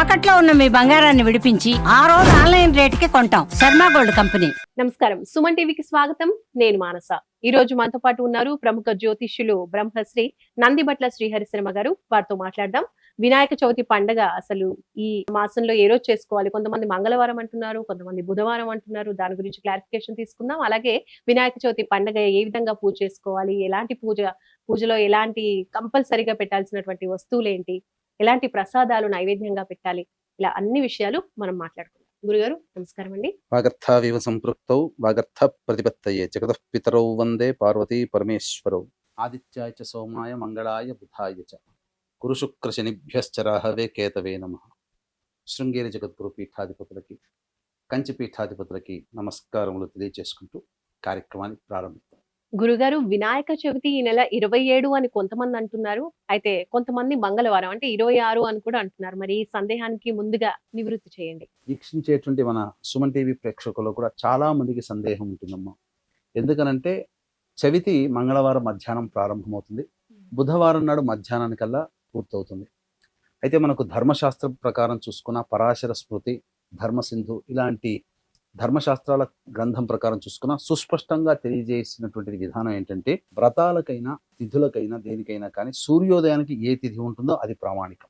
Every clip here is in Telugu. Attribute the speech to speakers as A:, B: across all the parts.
A: తాకట్లో ఉన్న మీ బంగారాన్ని విడిపించి ఆ రోజు ఆన్లైన్ రేటుకి కొంటాం. Sharma gold company.
B: నమస్కారం, సుమన్ టీవీకి స్వాగతం. నేను మానస. ఈ రోజు మనతో పాటు ఉన్నారు ప్రముఖ జ్యోతిష్యులు బ్రహ్మశ్రీ నందిబట్ల శ్రీహరిశర్మ గారు. వారితో మాట్లాడదాం. వినాయక చవితి పండగ అసలు ఈ మాసంలో ఏ రోజు చేసుకోవాలి? కొంతమంది మంగళవారం అంటున్నారు, కొంతమంది బుధవారం అంటున్నారు. దాని గురించి క్లారిఫికేషన్ తీసుకుందాం. అలాగే వినాయక చవితి పండగ ఏ విధంగా పూజ చేసుకోవాలి, ఎలాంటి పూజలో ఎలాంటి కంపల్సరీగా పెట్టాల్సినటువంటి వస్తువులు ఏంటి, ఎలాంటి ప్రసాదాలు నైవేద్యంగా పెట్టాలి, ఇలా అన్ని విషయాలు మనం మాట్లాడుకుందాం. గురుగారు నమస్కారం అండి.
C: వాగర్థావివ సంపృక్తౌ వాగర్థ ప్రతిపత్తయే జగతః పితరౌ వందే పార్వతీ పరమేశ్వరౌ ఆదిత్యాయ చ సోమాయ మంగళాయ బుధాయ చ గురు శుక్ర శనిభ్యశ్చ రాహవే కేతవే నమః. శృంగేరి జగద్గురు పీఠాధిపతులకి, కంచి పీఠాధిపతులకి నమస్కారములు తెలియజేసుకుంటూ కార్యక్రమాన్ని ప్రారంభిస్తాం.
B: గురుగారు, వినాయక చవితి ఈ నెల 27 అని కొంతమంది అంటున్నారు. అయితే కొంతమంది మంగళవారం అంటే 26 అని కూడా అంటున్నారు. మరి ఈ సందేహానికి ముందుగా నివృత్తి చేయండి.
C: వీక్షించేటువంటి మన సుమన్ టీవీ ప్రేక్షకులు కూడా చాలా మందికి సందేహం ఉంటుందమ్మా. ఎందుకనంటే చవితి మంగళవారం మధ్యాహ్నం ప్రారంభమవుతుంది, బుధవారం నాడు మధ్యాహ్నానికల్లా పూర్తవుతుంది. అయితే మనకు ధర్మశాస్త్రం ప్రకారం చూసుకున్న పరాశర స్మృతి, ధర్మసింధు ఇలాంటి ధర్మశాస్త్రాల గ్రంథం ప్రకారం చూసుకున్న సుస్పష్టంగా తెలియజేసినటువంటి విధానం ఏంటంటే, వ్రతాలకైనా తిథులకైనా దేనికైనా కానీ సూర్యోదయానికి ఏ తిథి ఉంటుందో అది ప్రామాణికం.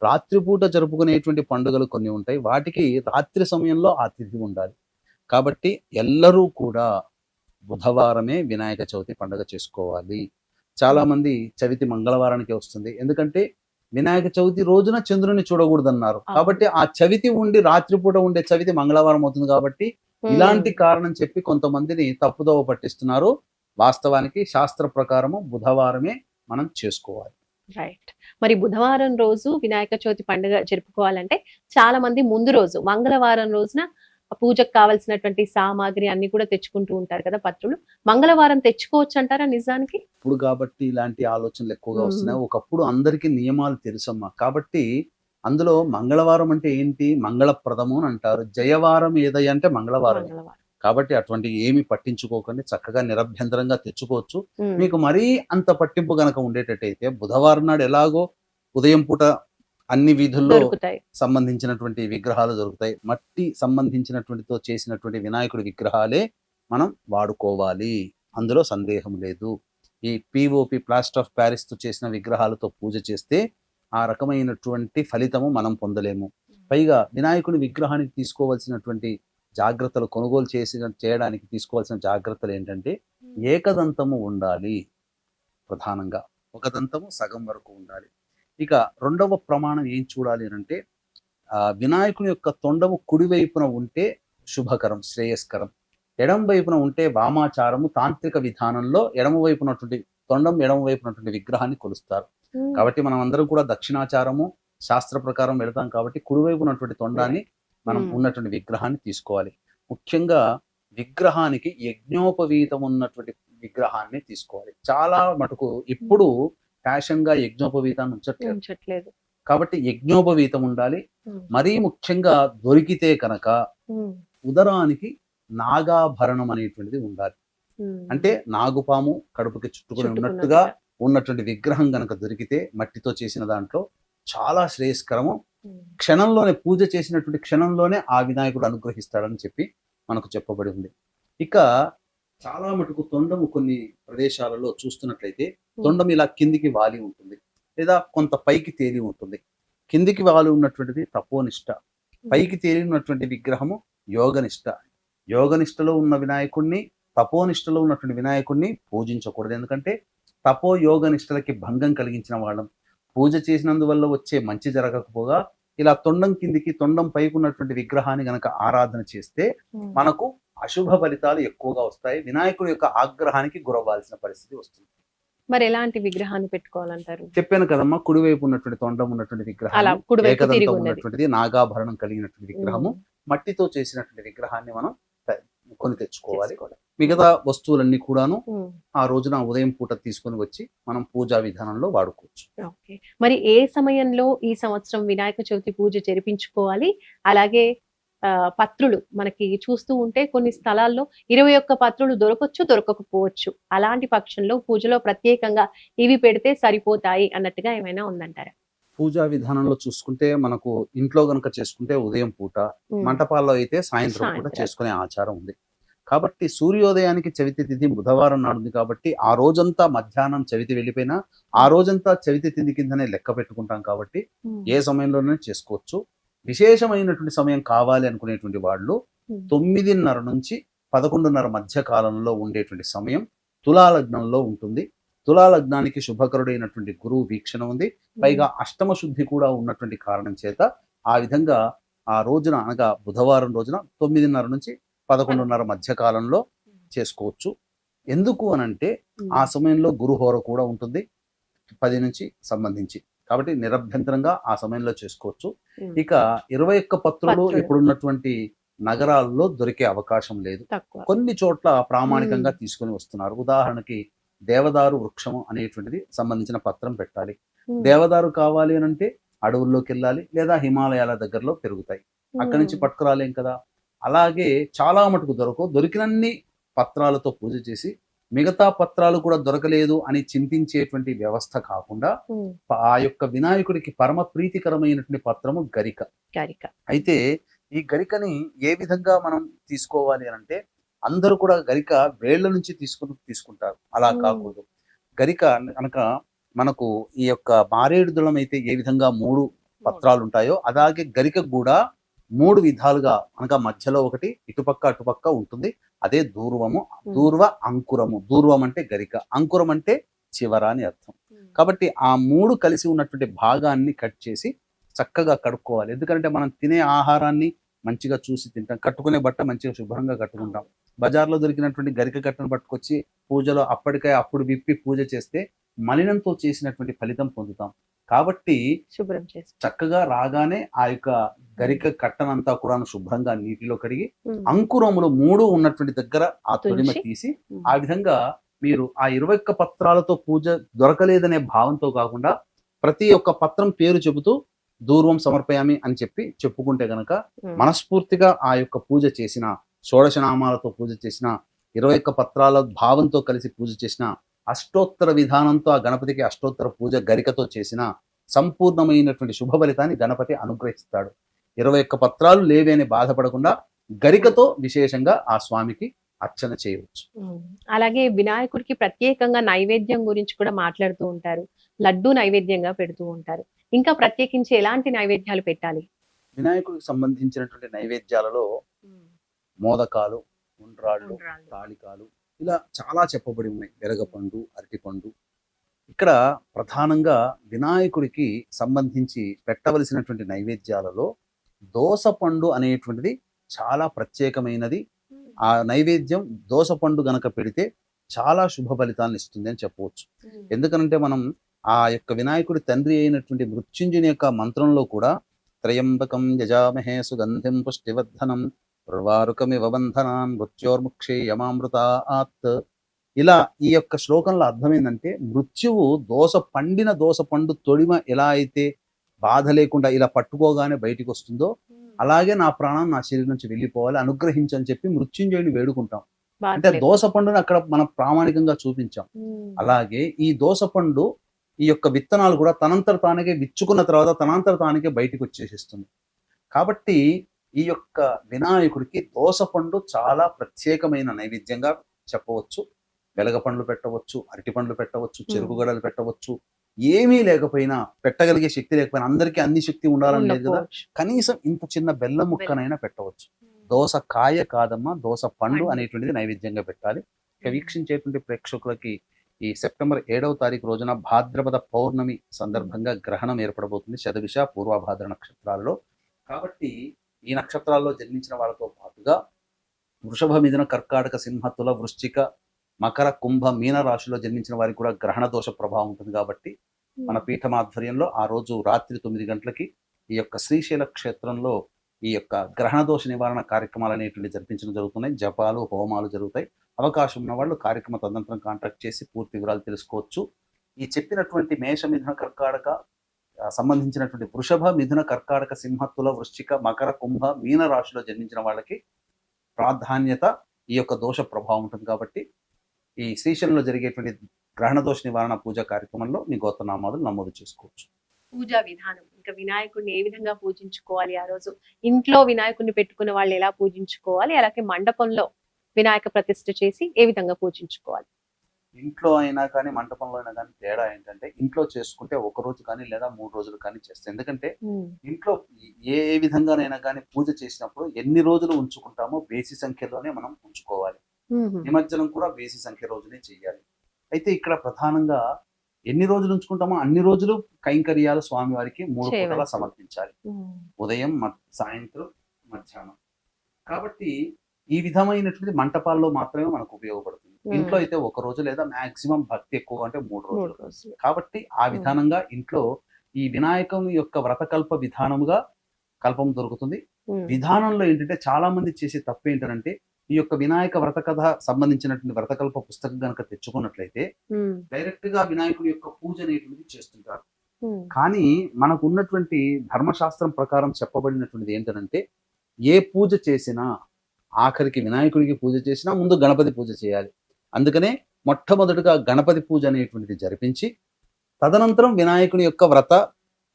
C: రాత్రిపూట జరుపుకునేటువంటి పండుగలు కొన్ని ఉంటాయి, వాటికి రాత్రి సమయంలో ఆ తిథి ఉండాలి. కాబట్టి ఎల్లరూ కూడా బుధవారమే వినాయక చవితి పండుగ చేసుకోవాలి. చాలా మంది చవితి మంగళవారానికి వస్తుంది, ఎందుకంటే వినాయక చవితి రోజున చంద్రుని చూడకూడదన్నారు. కాబట్టి ఆ చవితి ఉండి రాత్రిపూట ఉండే చవితి మంగళవారం అవుతుంది. కాబట్టి ఇలాంటి కారణం చెప్పి కొంతమందిని తప్పుదోవ పట్టిస్తున్నారు. వాస్తవానికి శాస్త్ర ప్రకారము బుధవారమే మనం చేసుకోవాలి.
B: రైట్. మరి బుధవారం రోజు వినాయక చవితి పండుగ జరుపుకోవాలంటే చాలా మంది ముందు రోజు మంగళవారం రోజున పూజకు కావాల్సినటువంటి సామాగ్రి అన్ని కూడా తెచ్చుకుంటూ ఉంటారు కదా, పత్రులు. మంగళవారం తెచ్చుకోవచ్చు అంటారా నిజానికి?
C: ఇప్పుడు కాబట్టి ఇలాంటి ఆలోచనలు ఎక్కువగా వస్తున్నాయి. ఒకప్పుడు అందరికీ నియమాలు తెలుసమ్మా. కాబట్టి అందులో మంగళవారం అంటే ఏంటి, మంగళప్రదము అని అంటారు. జయవారం ఏదయ్య అంటే మంగళవారం. కాబట్టి అటువంటి ఏమి పట్టించుకోకండి, చక్కగా నిరభ్యంతరంగా తెచ్చుకోవచ్చు. మీకు మరీ అంత పట్టింపు గనక ఉండేటట్టయితే బుధవారం నాడు ఎలాగో ఉదయం పూట అన్ని వీధుల్లో సంబంధించినటువంటి విగ్రహాలు దొరుకుతాయి. మట్టి సంబంధించినటువంటితో చేసినటువంటి వినాయకుడి విగ్రహాలే మనం వాడుకోవాలి, అందులో సందేహం లేదు. ఈ పిఓపి ప్లాస్టర్ ఆఫ్ ప్యారిస్ తో చేసిన విగ్రహాలతో పూజ చేస్తే ఆ రకమైనటువంటి ఫలితము మనం పొందలేము. పైగా వినాయకుడి విగ్రహానికి తీసుకోవాల్సినటువంటి జాగ్రత్తలు, కొనుగోలు చేయడానికి తీసుకోవాల్సిన జాగ్రత్తలు ఏంటంటే, ఏకదంతము ఉండాలి. ప్రధానంగా ఒక దంతము సగం వరకు ఉండాలి. ఇక రెండవ ప్రమాణం ఏం చూడాలి అంటే, వినాయకుని యొక్క తొండము కుడివైపున ఉంటే శుభకరం, శ్రేయస్కరం. ఎడమ వైపున ఉంటే వామాచారము. తాంత్రిక విధానంలో ఎడమ వైపునటువంటి తొండం, ఎడమ వైపునటువంటి విగ్రహాన్ని కొలుస్తారు. కాబట్టి మనం అందరం కూడా దక్షిణాచారము శాస్త్ర ప్రకారం వెళతాం. కాబట్టి కుడివైపు ఉన్నటువంటి తొండాన్ని మనం ఉన్నటువంటి విగ్రహాన్ని తీసుకోవాలి. ముఖ్యంగా విగ్రహానికి యజ్ఞోపవీతం ఉన్నటువంటి విగ్రహాన్ని తీసుకోవాలి. చాలా మటుకు ఇప్పుడు ఫ్యాషన్ గా యజ్ఞోపవీతాన్ని ఉంచట్లేదు. కాబట్టి యజ్ఞోపవీతం ఉండాలి. మరీ ముఖ్యంగా దొరికితే కనుక ఉదరానికి నాగాభరణం అనేటువంటిది ఉండాలి. అంటే నాగుపాము కడుపుకి చుట్టుకుని ఉన్నట్టుగా ఉన్నటువంటి విగ్రహం గనక దొరికితే మట్టితో చేసిన దాంట్లో చాలా శ్రేయస్కరము. క్షణంలోనే పూజ చేసినటువంటి క్షణంలోనే ఆ వినాయకుడు అనుగ్రహిస్తాడని చెప్పి మనకు చెప్పబడి ఉంది. ఇక చాలా మటుకు తొండము కొన్ని ప్రదేశాలలో చూస్తున్నట్లయితే తొండం ఇలా కిందికి వాలి ఉంటుంది, లేదా కొంత పైకి తేలి ఉంటుంది. కిందికి వాలి ఉన్నటువంటిది తపోనిష్ట, పైకి తేలి ఉన్నటువంటి విగ్రహము యోగనిష్ట. యోగనిష్టలో ఉన్న వినాయకుడిని, తపోనిష్టలో ఉన్నటువంటి వినాయకుడిని పూజించకూడదు. ఎందుకంటే తపో యోగనిష్టలకి భంగం కలిగించిన వాళ్ళం. పూజ చేసినందువల్ల వచ్చే మంచి జరగకపోగా ఇలా తొండం కిందికి తొండం పైకి ఉన్నటువంటి విగ్రహాన్ని గనక ఆరాధన చేస్తే మనకు అశుభ ఫలితాలు ఎక్కువగా వస్తాయి. వినాయకుడి యొక్క ఆగ్రహానికి గురవ్వాల్సిన పరిస్థితి వస్తుంది.
B: మరి ఎలాంటి విగ్రహాన్ని పెట్టుకోవాలంటారు?
C: చెప్పాను కదమ్మా, కుడివైపు ఉన్నటువంటి తొండం ఉన్నటువంటి విగ్రహం, ఏకదంతం ఉన్నటువంటిది, నాగాభరణం కలిగినటువంటి విగ్రహము, మట్టితో చేసినటువంటి విగ్రహాన్ని మనం కొని తెచ్చుకోవాలి. మిగతా వస్తువులన్నీ కూడాను ఆ రోజున ఉదయం పూట తీసుకొని వచ్చి మనం పూజా విధానంలో వాడుకోవచ్చు.
B: మరి ఏ సమయంలో ఈ సంవత్సరం వినాయక చవితి పూజ జరిపించుకోవాలి? అలాగే పత్రులు మనకి చూస్తూ ఉంటే కొన్ని స్థలాల్లో 21 పత్రులు దొరకచ్చు, దొరకకపోవచ్చు. అలాంటి పక్షంలో పూజలో ప్రత్యేకంగా ఇవి పెడితే సరిపోతాయి అన్నట్టుగా ఏమైనా ఉందంటారా?
C: పూజా విధానంలో చూసుకుంటే మనకు ఇంట్లో గనుక చేసుకుంటే ఉదయం పూట, మంటపాల్లో అయితే సాయంత్రం పూట
B: సాయంత్రం.
C: చేసుకునే ఆచారం ఉంది. కాబట్టి సూర్యోదయానికి చవితి తిథి బుధవారం నాడుంది కాబట్టి ఆ రోజంతా మధ్యాహ్నం చవితి వెళ్ళిపోయినా ఆ రోజంతా చవితి తిథి కిందనే లెక్క పెట్టుకుంటాం కాబట్టి ఏ సమయంలోనే చేసుకోవచ్చు. విశేషమైనటువంటి సమయం కావాలి అనుకునేటువంటి వాళ్ళు 9:30 నుంచి 11:30 మధ్య కాలంలో ఉండేటువంటి సమయం తులాలగ్నంలో ఉంటుంది. తులాలగ్నానికి శుభకరుడైనటువంటి గురువు వీక్షణ ఉంది. పైగా అష్టమ శుద్ధి కూడా ఉన్నటువంటి కారణం చేత ఆ విధంగా ఆ రోజున అనగా బుధవారం రోజున 9:30 నుంచి 11:30 మధ్య కాలంలో చేసుకోవచ్చు. ఎందుకు అనంటే ఆ సమయంలో గురుహోర కూడా ఉంటుంది 10 నుంచి సంబంధించి. కాబట్టి నిరభ్యంతరంగా ఆ సమయంలో చేసుకోవచ్చు. ఇక 21 పత్రులు ఇప్పుడున్నటువంటి నగరాల్లో దొరికే అవకాశం లేదు.
B: తక్కువ.
C: కొన్ని చోట్ల ప్రామాణికంగా తీసుకొని వస్తున్నారు. ఉదాహరణకి దేవదారు వృక్షము అనేటువంటిది సంబంధించిన పత్రం పెట్టాలి. దేవదారు కావాలి అని అంటే అడవుల్లోకి వెళ్ళాలి లేదా హిమాలయాల దగ్గరలో పెరుగుతాయి. అక్కడి నుంచి పట్టుకురాలేం కదా. అలాగే చాలా మటుకు దొరికినన్ని పత్రాలతో పూజ చేసి మిగతా పత్రాలు కూడా దొరకలేదు అని చింతించేటువంటి వ్యవస్థ కాకుండా ఆ యొక్క వినాయకుడికి పరమ ప్రీతికరమైనటువంటి పత్రము గరిక. అయితే ఈ గరికని ఏ విధంగా మనం తీసుకోవాలి అని అంటే అందరూ కూడా గరిక వేళ్ల నుంచి తీసుకుంటారు. అలా కాకూడదు. గరిక కనుక మనకు ఈ యొక్క మారేడు దళం అయితే ఏ విధంగా 3 పత్రాలు ఉంటాయో అలాగే గరిక కూడా 3 విధాలుగా అనగా మధ్యలో ఒకటి ఇటుపక్క అటుపక్క ఉంటుంది. అదే దూర్వము. దూర్వ అంకురము. దూర్వం అంటే గరిక, అంకురం అంటే చివర అని అర్థం. కాబట్టి ఆ 3 కలిసి ఉన్నటువంటి భాగాన్ని కట్ చేసి చక్కగా కడుక్కోవాలి. ఎందుకంటే మనం తినే ఆహారాన్ని మంచిగా చూసి తింటాం. కట్టుకునే బట్ట మంచిగా శుభ్రంగా కట్టుకుంటాం. బజార్లో దొరికినటువంటి గరిక కట్టను పట్టుకొచ్చి పూజలో అప్పుడు విప్పి పూజ చేస్తే మలినంతో చేసినటువంటి ఫలితం పొందుతాం. కాబట్టి
B: శుభ్రం చేసి
C: చక్కగా రాగానే ఆ యొక్క గరిక కట్టనంతా కూడా శుభ్రంగా నీటిలో కడిగి అంకురములు 3 ఉన్నటువంటి దగ్గర ఆ తొలిమ తీసి ఆ విధంగా మీరు ఆ 21 పత్రాలతో పూజ దొరకలేదనే భావంతో కాకుండా ప్రతి ఒక్క పత్రం పేరు చెబుతూ దూర్వం సమర్పయామి అని చెప్పుకుంటే గనక మనస్ఫూర్తిగా ఆ యొక్క పూజ చేసిన షోడశనామాలతో పూజ చేసిన 21 పత్రాల భావంతో కలిసి పూజ చేసిన అష్టోత్తర విధానంతో ఆ గణపతికి అష్టోత్తర పూజ గరికతో చేసిన సంపూర్ణమైనటువంటి శుభ ఫలితాన్ని గణపతి అనుగ్రహిస్తాడు. 21 పత్రాలు లేవే అని బాధపడకుండా గరికతో విశేషంగా ఆ స్వామికి అర్చన చేయవచ్చు.
B: అలాగే వినాయకుడికి ప్రత్యేకంగా నైవేద్యం గురించి కూడా మాట్లాడుతూ ఉంటారు. లడ్డు నైవేద్యంగా పెడుతూ ఉంటారు. ఇంకా ప్రత్యేకించి ఎలాంటి నైవేద్యాలు పెట్టాలి?
C: వినాయకుడికి సంబంధించినటువంటి నైవేద్యాలలో మోదకాలు, ఉండ్రాళ్ళు, తాళికాలు ఇలా చాలా చెప్పబడి ఉన్నాయి. వెలగపండు, అరటిపండు. ఇక్కడ ప్రధానంగా వినాయకుడికి సంబంధించి పెట్టవలసినటువంటి నైవేద్యాలలో దోసపండు అనేటువంటిది చాలా ప్రత్యేకమైనది. ఆ నైవేద్యం దోసపండు గనక పెడితే చాలా శుభ ఫలితాలను ఇస్తుంది అని చెప్పవచ్చు. ఎందుకనంటే మనం ఆ యొక్క వినాయకుడి తండ్రి అయినటువంటి మృత్యుంజయుని యొక్క మంత్రంలో కూడా త్రయంబకం యజామహే సుగంధిం పుష్టివర్ధనం ఉర్వారుకమివ బంధనాన్ మృత్యోర్ముక్షే యమామృతాత్. ఇలా ఈ యొక్క శ్లోకంలో అర్థం ఏంటంటే మృత్యువు పండిన దోసపండు తొడిమ ఎలా అయితే బాధ లేకుండా ఇలా పట్టుకోగానే బయటికి వస్తుందో అలాగే నా ప్రాణం నా శరీరం నుంచి వెళ్ళిపోవాలి అనుగ్రహించని చెప్పి మృత్యుంజయుని వేడుకుంటాం. అంటే దోసపండుని అక్కడ మనం ప్రామాణికంగా చూపించాం. అలాగే ఈ దోసపండు ఈ యొక్క విత్తనాలు కూడా తనంతర తానికే విచ్చుకున్న తర్వాత తనంతర తానికే బయటికి వచ్చేసిస్తుంది. కాబట్టి ఈ యొక్క వినాయకుడికి దోసపండు చాలా ప్రత్యేకమైన నైవేద్యంగా చెప్పవచ్చు. వెలగపండ్లు పెట్టవచ్చు, అరటి పండ్లు పెట్టవచ్చు, చెరుకు గడలు పెట్టవచ్చు. ఏమీ లేకపోయినా, పెట్టగలిగే శక్తి లేకపోయినా, అందరికీ అన్ని శక్తి ఉండాలని లేదు కదా, కనీసం ఇంత చిన్న బెల్లం ముక్కనైనా పెట్టవచ్చు. దోస కాయ కాదమ్మా, దోస పండు అనేటువంటిది నైవేద్యంగా పెట్టాలి. ఇక వీక్షించేటువంటి ప్రేక్షకులకి ఈ సెప్టెంబర్ 7వ తారీఖు రోజున భాద్రపద పౌర్ణమి సందర్భంగా గ్రహణం ఏర్పడబోతుంది శతభిష పూర్వభాద్ర నక్షత్రాలలో. కాబట్టి ఈ నక్షత్రాల్లో జన్మించిన వాళ్ళతో పాటుగా వృషభ, మిథున, కర్కాటక, సింహ, తుల, వృశ్చిక, మకర, కుంభ, మీన రాశిలో జన్మించిన వారికి కూడా గ్రహణ దోష ప్రభావం ఉంటుంది. కాబట్టి మన పీఠం ఆధ్వర్యంలో ఆ రోజు రాత్రి 9 గంటలకి ఈ యొక్క శ్రీశైల క్షేత్రంలో ఈ యొక్క గ్రహణ దోష నివారణ కార్యక్రమాలు అనేటువంటి జరిపించడం జరుగుతున్నాయి. జపాలు, హోమాలు జరుగుతాయి. అవకాశం ఉన్న వాళ్ళు కార్యక్రమ తదనంతరం కాంటాక్ట్ చేసి పూర్తి వివరాలు తెలుసుకోవచ్చు. ఈ చెప్పినటువంటి మేష, మిథున, కర్కాటక సంబంధించినటువంటి వృషభ, మిథున, కర్కాటక, సింహ, తుల, వృశ్చిక, మకర, కుంభ, మీన రాశిలో జన్మించిన వాళ్ళకి ప్రాధాన్యత ఈ యొక్క దోష ప్రభావం ఉంటుంది. కాబట్టి ఈ శ్రీశైలంలో జరిగేటువంటి గ్రహణ దోష నివారణ పూజా కార్యక్రమంలో మీ గోత్రనామాలు నమోదు చేసుకోవచ్చు.
B: పూజా విధానం, ఇంకా వినాయకుడిని ఏ విధంగా పూజించుకోవాలి, ఆ రోజు ఇంట్లో వినాయకుడిని పెట్టుకున్న వాళ్ళు ఎలా పూజించుకోవాలి, అలాగే మండపంలో వినాయక ప్రతిష్ఠ చేసి ఏ విధంగా పూజించుకోవాలి?
C: ఇంట్లో అయినా కానీ మంటపంలో అయినా కానీ తేడా ఏంటంటే, ఇంట్లో చేసుకుంటే ఒక రోజు కానీ లేదా 3 రోజులు కానీ చేస్తాం. ఎందుకంటే ఇంట్లో ఏ విధంగానైనా కానీ పూజ చేసినప్పుడు ఎన్ని రోజులు ఉంచుకుంటామో బేసి సంఖ్యలోనే మనం ఉంచుకోవాలి. నిమజ్జనం కూడా బేసి సంఖ్య రోజునే చేయాలి. అయితే ఇక్కడ ప్రధానంగా ఎన్ని రోజులు ఉంచుకుంటామో అన్ని రోజులు కైంకర్యాలు స్వామివారికి 3 పూటలా
B: చేయవలసింది.
C: సమర్పించాలి. ఉదయం, సాయంత్రం, మధ్యాహ్నం. కాబట్టి ఈ విధమైనటువంటి మంటపాల్లో మాత్రమే మనకు ఉపయోగపడుతుంది. ఇంట్లో అయితే ఒక రోజు లేదా మాక్సిమం భక్తి ఎక్కువ అంటే 3
B: 3
C: రోజులు.
B: రోజులు.
C: కాబట్టి ఆ విధానంగా ఇంట్లో ఈ వినాయకుని యొక్క వ్రతకల్ప విధానముగా కల్పం దొరుకుతుంది. విధానంలో ఏంటంటే చాలా మంది చేసే తప్పు ఏంటంటే, ఈ యొక్క వినాయక వ్రత కథ సంబంధించినటువంటి వ్రతకల్ప పుస్తకం కనుక తెచ్చుకున్నట్లయితే డైరెక్ట్ గా వినాయకుడి యొక్క పూజ అనేటువంటిది చేస్తుంటారు. కానీ మనకు ఉన్నటువంటి ధర్మశాస్త్రం ప్రకారం చెప్పబడినటువంటిది ఏంటంటే, ఏ పూజ చేసినా ఆఖరికి వినాయకుడికి పూజ చేసినా ముందు గణపతి పూజ చేయాలి. అందుకనే మొట్టమొదటిగా గణపతి పూజ అనేటువంటిది జరిపించి తదనంతరం వినాయకుని యొక్క వ్రత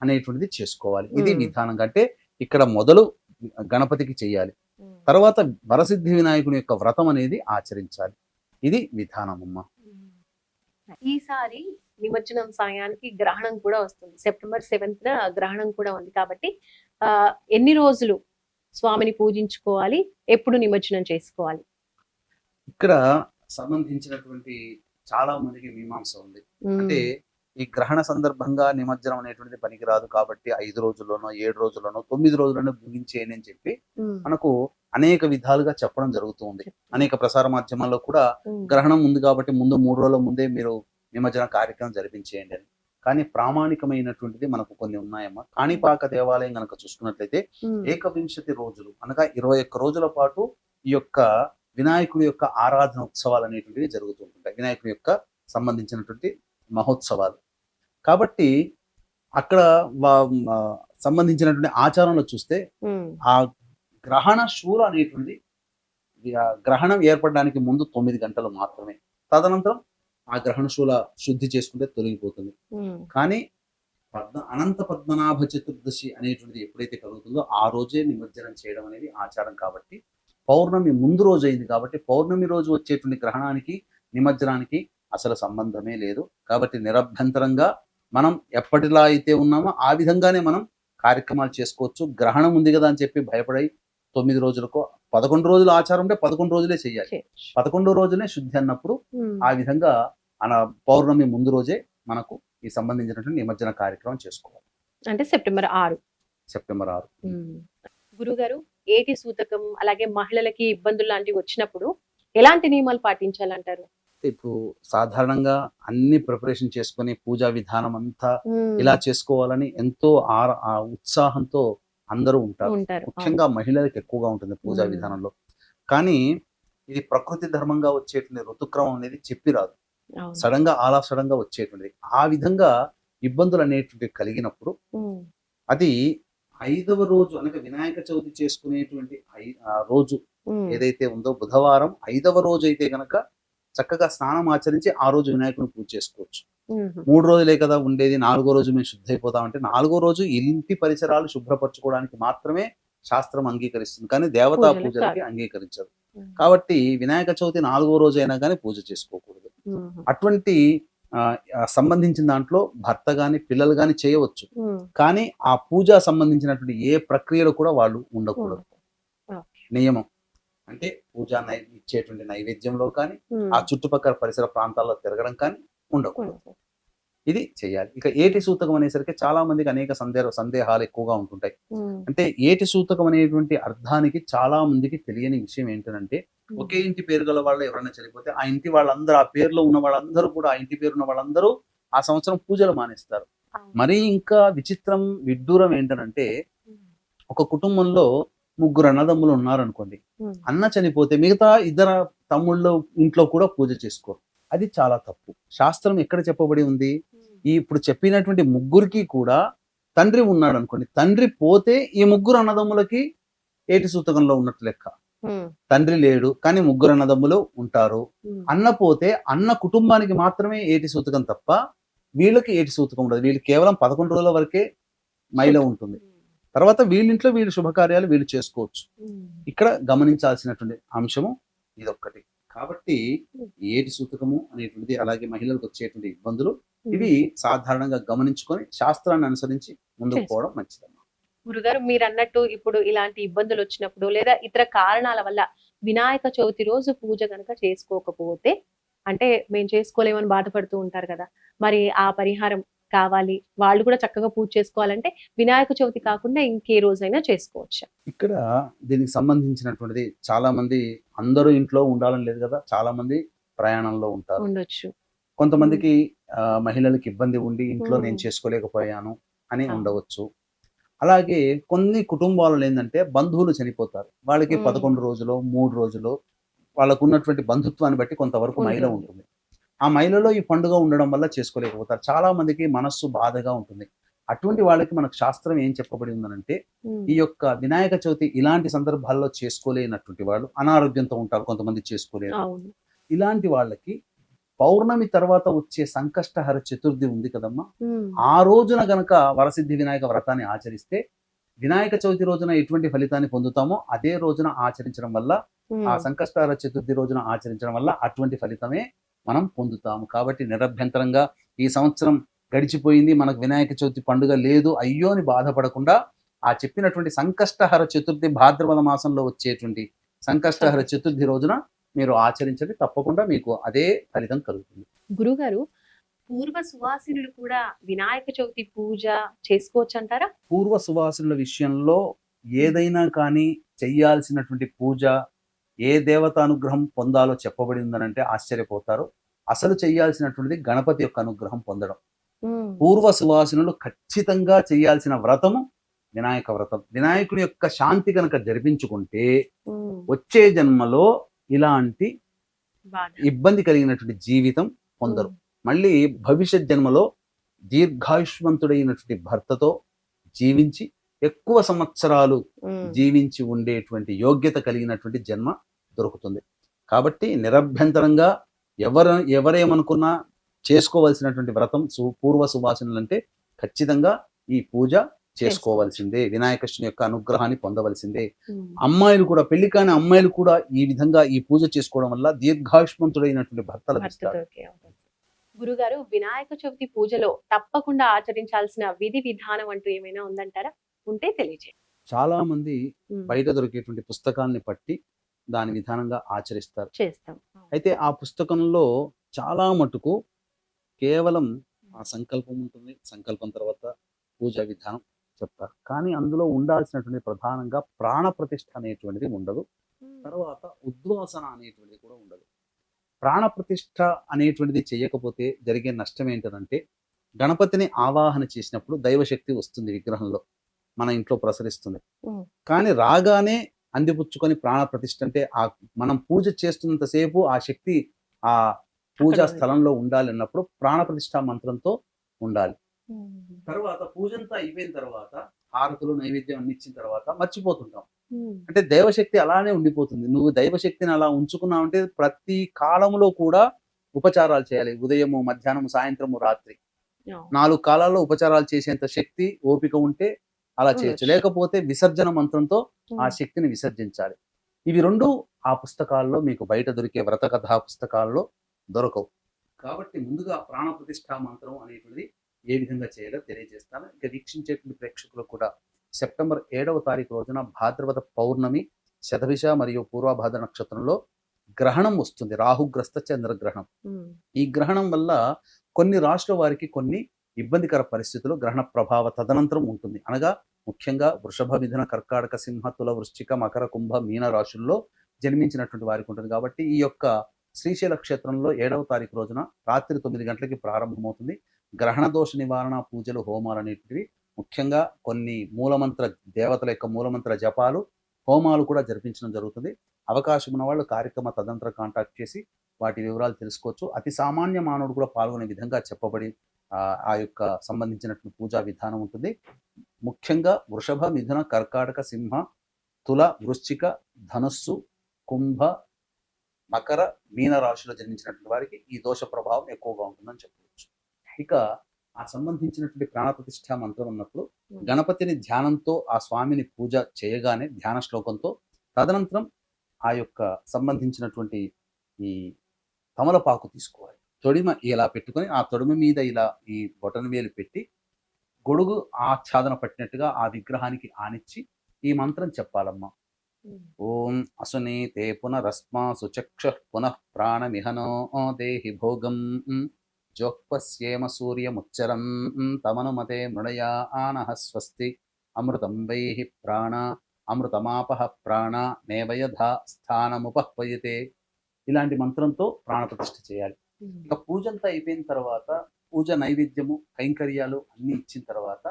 C: అనేటువంటిది చేసుకోవాలి. ఇది విధానం. అంటే ఇక్కడ మొదలు గణపతికి చేయాలి, తర్వాత వరసిద్ధి వినాయకుని యొక్క వ్రతం అనేది ఆచరించాలి. ఇది విధానం అమ్మ.
B: ఈసారి నిమజ్జనం సమయానికి గ్రహణం కూడా వస్తుంది. సెప్టెంబర్ 7th గ్రహణం కూడా ఉంది కాబట్టి ఎన్ని రోజులు స్వామిని పూజించుకోవాలి, ఎప్పుడు నిమజ్జనం చేసుకోవాలి?
C: ఇక్కడ సంబంధించినటువంటి చాలా మందికి మీమాంస ఉంది. అంటే ఈ గ్రహణ సందర్భంగా నిమజ్జనం అనేటువంటిది పనికిరాదు కాబట్టి 5 రోజుల్లోనో 7 రోజుల్లోనో 9 రోజుల్లోనో ముగించేయని అని చెప్పి మనకు అనేక విధాలుగా చెప్పడం జరుగుతుంది. అనేక ప్రసార మాధ్యమాల్లో కూడా గ్రహణం ఉంది కాబట్టి ముందు 3 రోజుల ముందే మీరు నిమజ్జన కార్యక్రమం జరిపించేయండి అని. కానీ ప్రామాణికమైనటువంటిది మనకు కొన్ని ఉన్నాయమ్మా. కాణిపాక దేవాలయం కనుక చూసుకున్నట్లయితే 21 రోజులు అనగా 21 రోజుల పాటు ఈ యొక్క వినాయకుడి యొక్క ఆరాధన ఉత్సవాలు అనేటువంటివి జరుగుతుంటాయి. వినాయకుడి యొక్క సంబంధించినటువంటి మహోత్సవాలు. కాబట్టి అక్కడ సంబంధించినటువంటి ఆచారంలో చూస్తే ఆ గ్రహణ శూల అనేటువంటిది గ్రహణం ఏర్పడడానికి ముందు 9 గంటలు మాత్రమే. తదనంతరం ఆ గ్రహణ శూల శుద్ధి చేసుకుంటే తొలగిపోతుంది. కానీ అనంత పద్మనాభ చతుర్దశి అనేటువంటిది ఎప్పుడైతే కలుగుతుందో ఆ రోజే నిమజ్జనం చేయడం అనేది ఆచారం. కాబట్టి పౌర్ణమి ముందు రోజు అయింది కాబట్టి పౌర్ణమి రోజు వచ్చేటువంటి గ్రహణానికి నిమజ్జనానికి అసలు సంబంధమే లేదు. కాబట్టి నిరభ్యంతరంగా మనం ఎప్పటిలా అయితే ఉన్నామో ఆ విధంగానే మనం కార్యక్రమాలు చేసుకోవచ్చు. గ్రహణం ఉంది కదా అని చెప్పి భయపడి 9 రోజులకు 11 రోజులు ఆచారం ఉంటే 11 రోజులే చేయాలి. 11 రోజునే శుద్ధి అన్నప్పుడు ఆ విధంగా పౌర్ణమి ముందు రోజే మనకు ఈ సంబంధించినటువంటి నిమజ్జన కార్యక్రమం చేసుకోవాలి.
B: అంటే సెప్టెంబర్ 6. గురుగారు, ఏటి సూతకం అలాగే మహిళలకి ఇబ్బందులు లాంటివి వచ్చినప్పుడు ఎలాంటి నియమాలు పాటించాలంటారు?
C: ఇప్పుడు సాధారణంగా అన్ని ప్రిపరేషన్ చేసుకుని పూజా విధానం అంతా ఇలా చేసుకోవాలని ఎంతో ఉత్సాహంతో అందరూ ఉంటారు. ముఖ్యంగా మహిళలకు ఎక్కువగా ఉంటుంది పూజా విధానంలో. కానీ ఇది ప్రకృతి ధర్మంగా వచ్చేటువంటి ఋతుక్రమం అనేది చెప్పి రాదు. సడన్ గా సడన్ గా వచ్చేటువంటిది. ఆ విధంగా ఇబ్బందులు అనేటువంటి కలిగినప్పుడు అది 5వ రోజు అనగా వినాయక చవితి చేసుకునేటువంటి రోజు ఏదైతే ఉందో బుధవారం 5వ రోజు అయితే గనక చక్కగా స్నానం ఆచరించి ఆ రోజు వినాయకుని పూజ చేసుకోవచ్చు. 3 రోజులే కదా ఉండేది, 4వ రోజు మేము శుద్ధి అయిపోతామంటే 4వ రోజు ఇంటి పరిసరాలు శుభ్రపరచుకోవడానికి మాత్రమే శాస్త్రం అంగీకరిస్తుంది, కానీ దేవతా పూజలకి అంగీకరించదు. కాబట్టి వినాయక చవితి 4వ రోజు అయినా కానీ పూజ చేసుకోకూడదు. అటువంటి సంబంధించిన దాంట్లో భర్త గాని పిల్లలు గాని చేయవచ్చు, కానీ ఆ పూజ సంబంధించినటువంటి ఏ ప్రక్రియలో కూడా వాళ్ళు ఉండకూడదు. నియమం అంటే పూజ ఇచ్చేటువంటి నైవేద్యంలో కానీ ఆ చుట్టుపక్కల పరిసర ప్రాంతాల్లో తిరగడం కానీ ఉండకూడదు. ఇది చేయాలి. ఇక ఏటి సూతకం అనేసరికి చాలా మందికి అనేక సందేహాలు ఎక్కువగా ఉంటుంటాయి. అంటే ఏటి సూతకం అనేటువంటి అర్థానికి చాలా మందికి తెలియని విషయం ఏంటంటే, ఒకే ఇంటి పేరు గల వాళ్ళు ఎవరైనా చనిపోతే ఆ ఇంటి వాళ్ళందరూ, ఆ పేరులో ఉన్న వాళ్ళందరూ కూడా, ఆ ఇంటి పేరు ఉన్న వాళ్ళందరూ ఆ సంవత్సరం పూజలు మానేస్తారు. మరి ఇంకా విచిత్రం విడ్డూరం ఏంటనంటే, ఒక కుటుంబంలో 3 అన్నదమ్ములు ఉన్నారనుకోండి, అన్న చనిపోతే మిగతా 2 తమ్ముళ్ళు ఇంట్లో కూడా పూజ చేసుకోరు. అది చాలా తప్పు. శాస్త్రం ఎక్కడ చెప్పబడి ఉంది? ఇప్పుడు చెప్పినటువంటి 3కి కూడా తండ్రి ఉన్నాడు అనుకోండి, తండ్రి పోతే ఈ 3 అన్నదమ్ములకి ఏటి సూతకంలో ఉన్నట్టు లెక్క. తండ్రి లేడు కానీ 3 అన్నదమ్ములు ఉంటారు. అన్న పోతే అన్న కుటుంబానికి మాత్రమే ఏటి సూతకం తప్ప వీళ్ళకి ఏటి సూతకం ఉండదు. వీళ్ళు కేవలం 11 రోజుల వరకే మైలో ఉంటుంది. తర్వాత వీళ్ళింట్లో వీళ్ళు శుభకార్యాలు వీళ్ళు చేసుకోవచ్చు. ఇక్కడ గమనించాల్సినటువంటి అంశము ఇదొక్కటి. కాబట్టి ఏటి సూతకము అనేటువంటిది, అలాగే మహిళలకు వచ్చేటువంటి ఇబ్బందులు, ఇవి సాధారణంగా గమనించుకొని శాస్త్రాన్ని అనుసరించి ముందుకు పోవడం మంచిదమ్మా.
B: గురుగారు, మీరు అన్నట్టు ఇప్పుడు ఇలాంటి ఇబ్బందులు వచ్చినప్పుడు లేదా ఇతర కారణాల వల్ల వినాయక చవితి రోజు పూజ కనుక చేసుకోకపోతే, అంటే మేము చేసుకోలేమని బాధపడుతూ ఉంటారు కదా, మరి ఆ పరిహారం కావాలి, వాళ్ళు కూడా చక్కగా పూజ చేసుకోవాలంటే వినాయక చవితి కాకుండా ఇంకే రోజైనా చేసుకోవచ్చు.
C: ఇక్కడ దీనికి సంబంధించినటువంటిది, చాలా మంది అందరూ ఇంట్లో ఉండాలని లేదు కదా, చాలా మంది ప్రయాణంలో ఉంటారు.
B: ఉండొచ్చు.
C: కొంతమందికి మహిళలకు ఇబ్బంది ఉండి ఇంట్లో నేను చేసుకోలేకపోయాను అని ఉండవచ్చు. అలాగే కొన్ని కుటుంబాలలో ఏంటంటే బంధువులు చనిపోతారు, వాళ్ళకి 11 రోజులు 3 రోజులు వాళ్ళకు ఉన్నటువంటి బంధుత్వాన్ని బట్టి కొంతవరకు మైల ఉంటుంది. ఆ మైలలో ఈ పండుగ ఉండడం వల్ల చేసుకోలేకపోతారు. చాలా మందికి మనస్సు బాధగా ఉంటుంది. అటువంటి వాళ్ళకి మనకు శాస్త్రం ఏం చెప్పబడి ఉందనంటే, ఈ యొక్క వినాయక చవితి ఇలాంటి సందర్భాల్లో చేసుకోలేనటువంటి వాళ్ళు, అనారోగ్యంతో ఉంటారు, కొంతమంది చేసుకోలేరు. ఇలాంటి వాళ్ళకి పౌర్ణమి తర్వాత వచ్చే సంకష్టహర చతుర్థి ఉంది కదమ్మా, ఆ రోజున గనక వరసిద్ధి వినాయక వ్రతాన్ని ఆచరిస్తే వినాయక చవితి రోజున ఎటువంటి ఫలితాన్ని పొందుతామో అదే రోజున ఆచరించడం వల్ల, ఆ సంకష్టహర చతుర్థి రోజున ఆచరించడం వల్ల అటువంటి ఫలితమే మనం పొందుతాము. కాబట్టి నిరభ్యంతరంగా ఈ సంవత్సరం గడిచిపోయింది, మనకు వినాయక చవితి పండుగ లేదు అయ్యో అని బాధపడకుండా, ఆ చెప్పినటువంటి సంకష్టహర చతుర్థి భాద్రపద మాసంలో వచ్చేటువంటి సంకష్టహర చతుర్థి రోజున మీరు ఆచరించండి, తప్పకుండా మీకు అదే ఫలితం కలుగుతుంది.
B: గురుగారు, పూర్వ సువాసినులు కూడా వినాయక చవితి పూజ చేసుకోవచ్చు అంటారా?
C: పూర్వ సువాసినుల విషయంలో ఏదైనా కానీ చెయ్యాల్సినటువంటి పూజ, ఏ దేవత అనుగ్రహం పొందాలో చెప్పబడి ఉందనంటే ఆశ్చర్యపోతారు. అసలు చెయ్యాల్సినటువంటిది గణపతి యొక్క అనుగ్రహం పొందడం. పూర్వ సువాసినులు ఖచ్చితంగా చేయాల్సిన వ్రతము వినాయక వ్రతం. వినాయకుడి యొక్క శాంతి కనుక జరిపించుకుంటే వచ్చే జన్మలో ఇలాంటి ఇబ్బంది కలిగినటువంటి జీవితం పొందరు. మళ్ళీ భవిష్యత్ జన్మలో దీర్ఘాయుష్మంతుడైనటువంటి భర్తతో జీవించి ఎక్కువ సంవత్సరాలు జీవించి ఉండేటువంటి యోగ్యత కలిగినటువంటి జన్మ దొరుకుతుంది. కాబట్టి నిరభ్యంతరంగా ఎవరేమనుకున్నా చేసుకోవాల్సినటువంటి వ్రతం పూర్వ సువాసనలు అంటే ఖచ్చితంగా ఈ పూజ చేసుకోవాల్సిందే, వినాయకృష్ణుని యొక్క అనుగ్రహాన్ని పొందవలసిందే. అమ్మాయిలు కూడా, పెళ్లి కాని అమ్మాయిలు కూడా ఈ విధంగా ఈ పూజ చేసుకోవడం వల్ల దీర్ఘాయుష్మంతుడైనటువంటి భర్త లభిస్తారు.
B: గురుగారు, వినాయక చవితి పూజలో తప్పకుండా ఆచరించాల్సిన విధి విధానం అంటూ ఏమైనా ఉందంటారా? ఉంటే తెలియజేయండి.
C: చాలా మంది బయట దొరికేటువంటి పుస్తకాల్ని పట్టి దాని విధానంగా ఆచరిస్తారు, చేస్తాం. అయితే ఆ పుస్తకంలో చాలా మటుకు కేవలం ఆ సంకల్పం ఉంటుంది, సంకల్పం తర్వాత పూజా విధానం చెప్తారు. కానీ అందులో ఉండాల్సినటువంటి ప్రధానంగా ప్రాణ ప్రతిష్ఠ అనేటువంటిది ఉండదు, తర్వాత ఉద్వాసన అనేటువంటిది కూడా ఉండదు. ప్రాణ ప్రతిష్ఠ అనేటువంటిది చేయకపోతే జరిగే నష్టం ఏంటంటే, గణపతిని ఆవాహన చేసినప్పుడు దైవశక్తి వస్తుంది, విగ్రహంలో మన ఇంట్లో ప్రసరిస్తుంది. కానీ రాగానే అందిపుచ్చుకొని ప్రాణ ప్రతిష్ఠ అంటే మనం పూజ చేస్తున్నంతసేపు ఆ శక్తి ఆ పూజా స్థలంలో ఉండాలి అన్నప్పుడు ప్రాణ ప్రతిష్ఠ మంత్రంతో ఉండాలి. తర్వాత పూజంతా అయిపోయిన తర్వాత హారతులు నైవేద్యం అన్ని ఇచ్చిన తర్వాత మర్చిపోతుంటాం. అంటే దైవశక్తి అలానే ఉండిపోతుంది. నువ్వు దైవశక్తిని అలా ఉంచుకున్నావంటే ప్రతి కాలంలో కూడా ఉపచారాలు చేయాలి. ఉదయము, మధ్యాహ్నము, సాయంత్రము, రాత్రి 4 కాలాల్లో ఉపచారాలు చేసేంత శక్తి ఓపిక ఉంటే అలా చేయొచ్చు. లేకపోతే విసర్జన మంత్రంతో ఆ శక్తిని విసర్జించాలి. ఇవి 2 ఆ పుస్తకాల్లో మీకు బయట దొరికే వ్రత కథా పుస్తకాల్లో దొరకవు. కాబట్టి ముందుగా ప్రాణ ప్రతిష్ఠా మంత్రం అనేటువంటిది ఏ విధంగా చేయాలో తెలియజేస్తాను. ఇక వీక్షించేటువంటి ప్రేక్షకులకు కూడా సెప్టెంబర్ 7వ తారీఖు రోజున భాద్రపద పౌర్ణమి, శతభిష మరియు పూర్వభాద్ర నక్షత్రంలో గ్రహణం వస్తుంది, రాహుగ్రస్త చంద్రగ్రహణం. ఈ గ్రహణం వల్ల కొన్ని రాష్ట్రాల వారికి కొన్ని ఇబ్బందికర పరిస్థితులు గ్రహణ ప్రభావ తదనంతరం ఉంటుంది. అనగా ముఖ్యంగా వృషభ, మిథున, కర్కాటక, సింహ, తుల, వృశ్చిక, మకర, కుంభ, మీన రాశుల్లో జన్మించినటువంటి వారికి ఉంటుంది. కాబట్టి ఈ యొక్క శ్రీశైల క్షేత్రంలో 7వ తారీఖు రోజున రాత్రి 9 గంటలకి ప్రారంభమవుతుంది. గ్రహణ దోష నివారణ పూజలు, హోమాలు అనేటివి, ముఖ్యంగా కొన్ని మూలమంత్ర దేవతల యొక్క మూలమంత్ర జపాలు, హోమాలు కూడా జరిపించడం జరుగుతుంది. అవకాశం ఉన్న వాళ్ళు కార్యక్రమ తదంతరం కాంటాక్ట్ చేసి వాటి వివరాలు తెలుసుకోవచ్చు. అతి సామాన్య మానవుడు కూడా పాల్గొనే విధంగా చెప్పబడి ఆ యొక్క సంబంధించినటువంటి పూజా విధానం ఉంటుంది. ముఖ్యంగా వృషభ, మిథున, కర్కాటక, సింహ, తుల, వృశ్చిక, ధనుస్సు, కుంభ, మకర, మీన రాశిలో జన్మించినటువంటి వారికి ఈ దోష ప్రభావం ఎక్కువగా ఉంటుందని చెప్పవచ్చు. ఇక ఆ సంబంధించినటువంటి ప్రాణప్రతిష్ఠ మంత్రం ఉన్నప్పుడు గణపతిని ధ్యానంతో ఆ స్వామిని పూజ చేయగానే ధ్యాన శ్లోకంతో తదనంతరం ఆ యొక్క సంబంధించినటువంటి ఈ తమలపాకు తీసుకోవాలి. తొడిమ ఇలా పెట్టుకొని ఆ తొడిమ మీద ఇలా ఈ బొటన వేలు పెట్టి గొడుగు ఆచ్ఛాదన పట్టినట్టుగా ఆ విగ్రహానికి ఆనిచ్చి ఈ మంత్రం చెప్పాలమ్మా. ఓం అసునీతే పునరస్మాసు చక్షుః పునః ప్రాణమిహనో దేహి భోగం జోక్పశ్యేమ సూర్యముచ్చరం తమనుమతే మృణయా ఆనః స్వస్తి అమృతం వైహి ప్రాణ అమృతమాపః ప్రాణ నేవయధా స్థానముపహ్వయతే. ఇలాంటి మంత్రంతో ప్రాణప్రతిష్ఠ చేయాలి. ఇక పూజ అంతా అయిపోయిన తర్వాత పూజ నైవేద్యము కైంకర్యాలు అన్ని ఇచ్చిన తర్వాత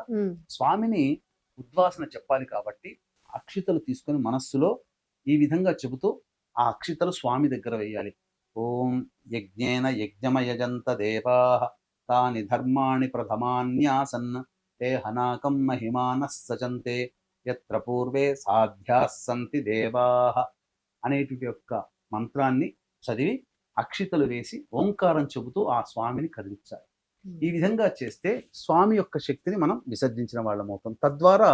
C: స్వామిని ఉద్వాసన చెప్పాలి కాబట్టి అక్షితలు తీసుకొని మనస్సులో ఈ విధంగా చెబుతూ ఆ అక్షితలు స్వామి దగ్గర వేయాలి. ఓం యజ్ఞేన యజ్ఞమయజంత దేవాః తాని ధర్మాణి ప్రథమాన్యాసన్ తే హనాకం మహిమానః సచంతే యత్ర పూర్వే సాధ్యాః సంతి దేవాః అనేటువంటి యొక్క మంత్రాన్ని చదివి అక్షితలు వేసి ఓంకారం చెబుతూ ఆ స్వామిని కదిలించాలి. ఈ విధంగా చేస్తే స్వామి యొక్క శక్తిని మనం విసర్జించిన వాళ్ళం అవుతాం. తద్వారా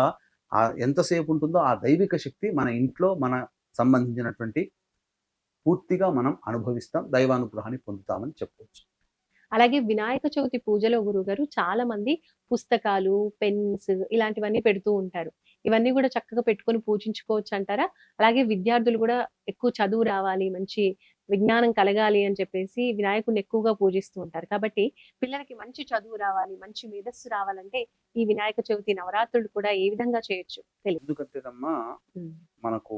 C: ఆ ఎంతసేపు ఉంటుందో ఆ దైవిక శక్తి మన ఇంట్లో మన సంబంధించినటువంటి పూర్తిగా మనం అనుభవిస్తాం, దైవానుగ్రహాన్ని పొందుతామని చెప్పవచ్చు.
B: అలాగే వినాయక చవితి పూజలో గురుగారు చాలా మంది పుస్తకాలు, పెన్స్ ఇలాంటివన్నీ పెడుతూ ఉంటారు. ఇవన్నీ కూడా చక్కగా పెట్టుకొని పూజించుకోవచ్చు అంటారా? అలాగే విద్యార్థులు కూడా ఎక్కువ చదువు రావాలి, మంచి విజ్ఞానం కలగాలి అని చెప్పేసి వినాయకుడిని ఎక్కువగా పూజిస్తూ ఉంటారు. కాబట్టి పిల్లలకి మంచి చదువు రావాలి, మంచి మేధస్సు రావాలంటే ఈ వినాయక చవితి నవరాత్రులు కూడా ఏ విధంగా చేయొచ్చు తెలియదు.
C: ఎందుకంటేనమ్మా మనకు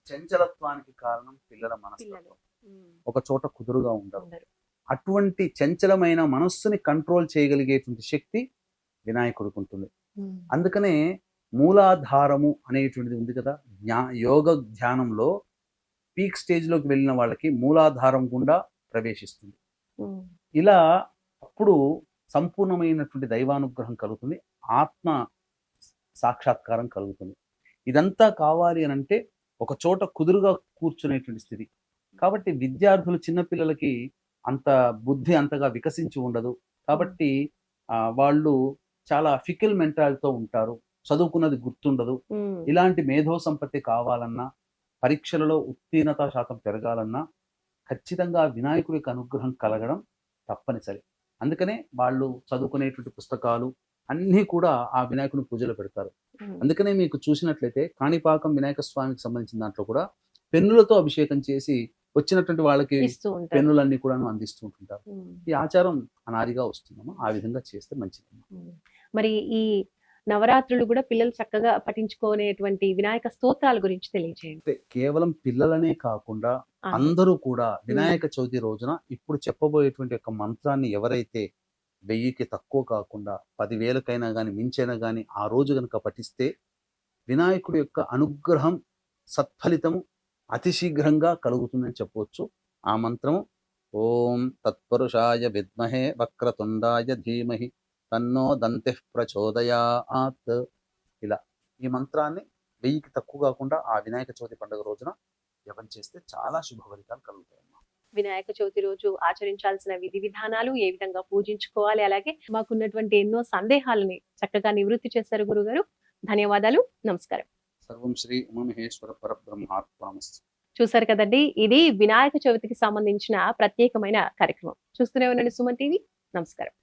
C: చంచలత్వానికి కారణం పిల్లల మనసు. ఒక చోట కుదురుగా ఉండరు. అటువంటి చంచలమైన మనస్సుని కంట్రోల్ చేయగలిగేటువంటి శక్తి వినాయకుడికి ఉంటుంది. అందుకనే మూలాధారము అనేటువంటిది ఉంది కదా, యోగ ధ్యానంలో పీక్ స్టేజ్ లోకి వెళ్ళిన వాళ్ళకి మూలాధారం గుండా ప్రవేశిస్తుంది. ఇలా అప్పుడు సంపూర్ణమైనటువంటి దైవానుగ్రహం కలుగుతుంది, ఆత్మ సాక్షాత్కారం కలుగుతుంది. ఇదంతా కావాలి అని అంటే ఒక చోట కుదురుగా కూర్చునేటువంటి స్థితి. కాబట్టి విద్యార్థులు చిన్నపిల్లలకి అంత బుద్ధి అంతగా వికసించి ఉండదు. కాబట్టి వాళ్ళు చాలా ఫికిల్ మెంటాలిటీతో ఉంటారు, చదువుకున్నది గుర్తుండదు. ఇలాంటి మేధో సంపత్తి కావాలన్నా, పరీక్షలలో ఉత్తీర్ణత శాతం పెరగాలన్నా ఖచ్చితంగా వినాయకుడి యొక్క అనుగ్రహం కలగడం తప్పనిసరి. అందుకనే వాళ్ళు చదువుకునేటువంటి పుస్తకాలు అన్నీ కూడా ఆ వినాయకుని పూజలో పెడతారు. అందుకనే మీకు చూసినట్లయితే కాణిపాకం వినాయక స్వామికి సంబంధించిన దాంట్లో కూడా పెన్నులతో అభిషేకం చేసి వచ్చినటువంటి వాళ్ళకి పెన్నులన్నీ కూడా అందిస్తూ ఉంటుంటారు. ఈ ఆచారం అనాదిగా వస్తుందమ్మా. ఆ విధంగా చేస్తే మంచిదమ్మా.
B: మరి ఈ నవరాత్రులు కూడా పిల్లలు చక్కగా పఠించుకునేటువంటి వినాయక స్తోత్రాల గురించి తెలియజేయండి.
C: కేవలం పిల్లలనే కాకుండా అందరూ కూడా వినాయక చవితి రోజున ఇప్పుడు చెప్పబోయేటువంటి యొక్క మంత్రాన్ని ఎవరైతే 1000కి తక్కువ కాకుండా 10,000కైనా కానీ మించైనా కానీ ఆ రోజు కనుక పఠిస్తే వినాయకుడి యొక్క అనుగ్రహం సత్ఫలితము అతి శీఘ్రంగా కలుగుతుందని చెప్పవచ్చు. ఆ మంత్రము ఓం తత్పురుషాయ విద్మహే వక్రతుండాయ ధీమహి తన్నో దంతిః ప్రచోదయాత్. ఇలా ఈ మంత్రాన్ని 1000కి తక్కువ కాకుండా ఆ వినాయక చవితి పండుగ రోజున జపం చేస్తే చాలా శుభ ఫలితాలు కలుగుతాయమ్మా.
B: వినాయక చవితి రోజు ఆచరించాల్సిన విధి విధానాలు, ఏ విధంగా పూజించుకోవాలి, అలాగే మాకున్నటువంటి ఎన్నో సందేహాలని చక్కగా నివృత్తి చేశారు గురుగారు. ధన్యవాదాలు, నమస్కారం.
C: సర్వం శ్రీ ఉమామహేశ్వర పరబ్రహ్మార్పణమస్తు.
B: చూసారు కదండి, ఇది వినాయక చవితికి సంబంధించిన ప్రత్యేకమైన కార్యక్రమం. చూస్తూనే ఉండండి సుమన్ టీవీ. నమస్కారం.